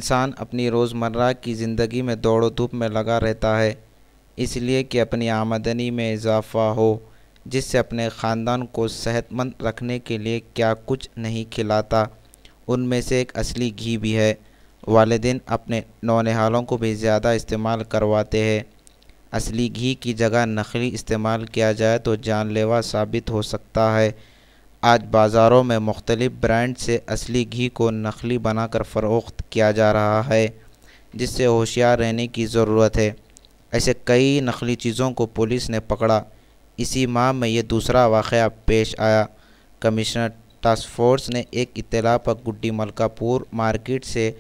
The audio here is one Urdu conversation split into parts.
انسان اپنی روزمرہ کی زندگی میں دوڑ و دھوپ میں لگا رہتا ہے، اس لیے کہ اپنی آمدنی میں اضافہ ہو، جس سے اپنے خاندان کو صحت مند رکھنے کے لیے کیا کچھ نہیں کھلاتا۔ ان میں سے ایک اصلی گھی بھی ہے۔ والدین اپنے نونہالوں کو بھی زیادہ استعمال کرواتے ہیں۔ اصلی گھی کی جگہ نقلی استعمال کیا جائے تو جان لیوا ثابت ہو سکتا ہے۔ آج بازاروں میں مختلف برانڈ سے اصلی گھی کو نقلی بنا کر فروخت کیا جا رہا ہے، جس سے ہوشیار رہنے کی ضرورت ہے۔ ایسے کئی نقلی چیزوں کو پولیس نے پکڑا۔ اسی ماہ میں یہ دوسرا واقعہ پیش آیا۔ کمشنر ٹاسک فورس نے ایک اطلاع پر گڈی ملکا پور مارکیٹ سے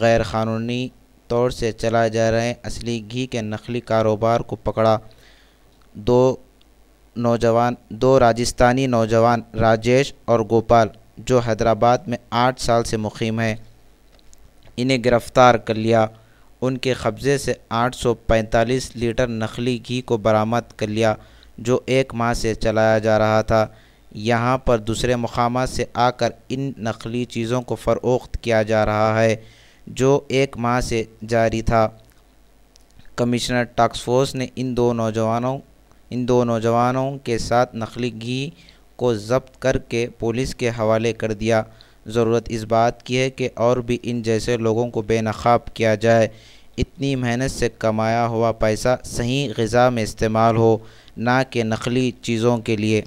غیر قانونی طور سے چلائے جا رہے اصلی گھی کے نقلی کاروبار کو پکڑا۔ دو راجستھانی نوجوان راجیش اور گوپال، جو حیدرآباد میں 8 سال سے مقیم ہیں، انہیں گرفتار کر لیا۔ ان کے قبضے سے 845 لیٹر نقلی گھی کو برآمد کر لیا، جو 1 ماہ سے چلایا جا رہا تھا۔ یہاں پر دوسرے مقامات سے آ کر ان نقلی چیزوں کو فروخت کیا جا رہا ہے، جو 1 ماہ سے جاری تھا۔ کمشنر ٹاسک فورس نے ان دو نوجوانوں کے ساتھ نقلی گھی کو ضبط کر کے پولیس کے حوالے کر دیا۔ ضرورت اس بات کی ہے کہ اور بھی ان جیسے لوگوں کو بے نقاب کیا جائے۔ اتنی محنت سے کمایا ہوا پیسہ صحیح غذا میں استعمال ہو، نہ کہ نقلی چیزوں کے لیے۔